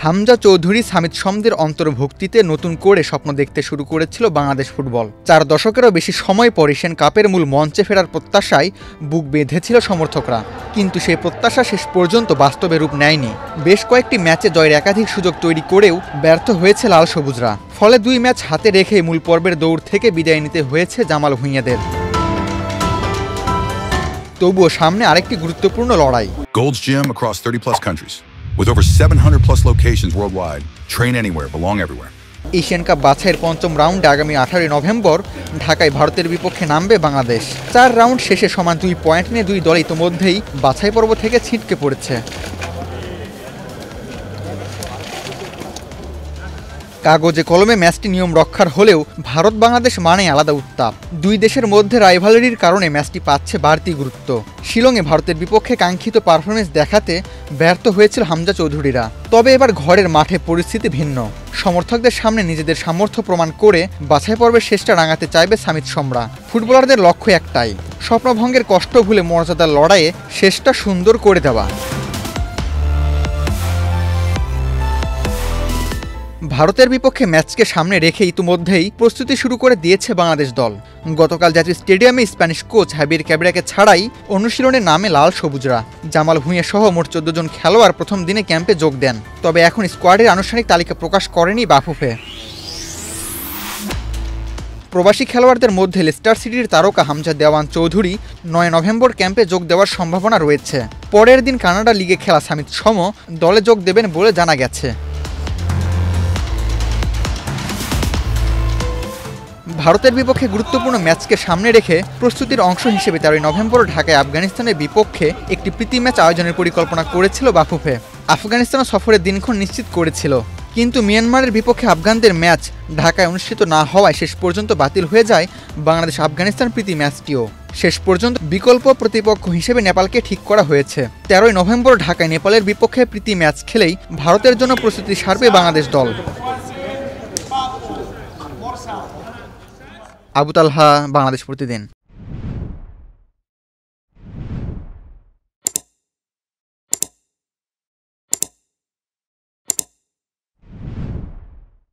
হামজা চৌধুরী সামিত সমদের অন্তর্ভুক্তিতে নতুন করে স্বপ্ন দেখতে শুরু করেছিল বাংলাদেশ ফুটবল। 4 দশকেরও বেশি সময় পর এশিয়ান কাপের মূল মঞ্চে ফেরার প্রত্যাশায় বুক বেঁধেছিল সমর্থকরা, কিন্তু সেই প্রত্যাশা শেষ পর্যন্ত বাস্তবে রূপ নেয়নি। বেশ কয়েকটি ম্যাচে জয়ের একাধিক সুযোগ তৈরি করেও ব্যর্থ হয়েছে লাল সবুজরা। ফলে 2 ম্যাচ হাতে রেখেই মূল পর্বের দৌড় থেকে বিদায় নিতে হয়েছে জামাল ভুঁইয়াদের। তবুও সামনে আরেকটি গুরুত্বপূর্ণ লড়াই। Gold's Gym across 30+ countries. With over 700+ locations worldwide, train anywhere, belong everywhere. Asian cup বাছাইয়ের 5ম রাউন্ডে আগামী 18 নভেম্বর ঢাকায় ভারতের বিপক্ষে নামবে বাংলাদেশ। 4 রাউন্ড শেষে সমান 2 পয়েন্ট নিয়ে 2 দল ইতোমধ্যেই বাছাই পর্ব থেকে ছিটকে পড়েছে। কাগজে কলমে ম্যাচটি নিয়ম রক্ষার হলেও ভারত বাংলাদেশ মানে আলাদা উত্তাপ। 2 দেশের মধ্যে রাইভালরির কারণে ম্যাচটি পাচ্ছে বাড়তি গুরুত্ব। শিলংয়ে ভারতের বিপক্ষে কাঙ্ক্ষিত পারফরমেন্স দেখাতে ব্যর্থ হয়েছিল হামজা চৌধুরীরা। তবে এবার ঘরের মাঠে পরিস্থিতি ভিন্ন। সমর্থকদের সামনে নিজেদের সামর্থ্য প্রমাণ করে বাছাই পর্বের শেষটা রাঙাতে চাইবে সামিত সমরা। ফুটবলারদের লক্ষ্য একটাই, স্বপ্নভঙ্গের কষ্ট ভুলে মর্যাদার লড়াইয়ে শেষটা সুন্দর করে দেওয়া। ভারতের বিপক্ষে ম্যাচকে সামনে রেখে ইতিমধ্যেই প্রস্তুতি শুরু করে দিয়েছে বাংলাদেশ দল। গতকাল জাতীয় স্টেডিয়ামে স্প্যানিশ কোচ হাবির ক্যাবেরাকে ছাড়াই অনুশীলনে নামে লাল সবুজরা। জামাল ভুঁইয়া সহ মোট 14 জন খেলোয়াড় প্রথম দিনে ক্যাম্পে যোগ দেন। তবে এখন স্কোয়াডের আনুষ্ঠানিক তালিকা প্রকাশ করেনি বাফুফে। প্রবাসী খেলোয়াড়দের মধ্যে লেস্টার সিটির তারকা হামজা দেওয়ান চৌধুরী 9 নভেম্বর ক্যাম্পে যোগ দেওয়ার সম্ভাবনা রয়েছে। পরের দিন কানাডা লিগে খেলা সামিত সম দলে যোগ দেবেন বলে জানা গেছে। ভারতের বিপক্ষে গুরুত্বপূর্ণ ম্যাচকে সামনে রেখে প্রস্তুতির অংশ হিসেবে 13 নভেম্বর ঢাকায় আফগানিস্তানের বিপক্ষে একটি প্রীতি ম্যাচ আয়োজনের পরিকল্পনা করেছিল বাফুফে। আফগানিস্তান সফরের দিনক্ষণ নিশ্চিত করেছিল, কিন্তু মিয়ানমারের বিপক্ষে আফগানদের ম্যাচ ঢাকায় অনুষ্ঠিত না হওয়ায় শেষ পর্যন্ত বাতিল হয়ে যায় বাংলাদেশ আফগানিস্তান প্রীতি ম্যাচটিও। শেষ পর্যন্ত বিকল্প প্রতিপক্ষ হিসেবে নেপালকে ঠিক করা হয়েছে। 13 নভেম্বর ঢাকায় নেপালের বিপক্ষে প্রীতি ম্যাচ খেলেই ভারতের জন্য প্রস্তুতি সারবে বাংলাদেশ দল। আবু তালহা, বাংলাদেশ প্রতিদিন।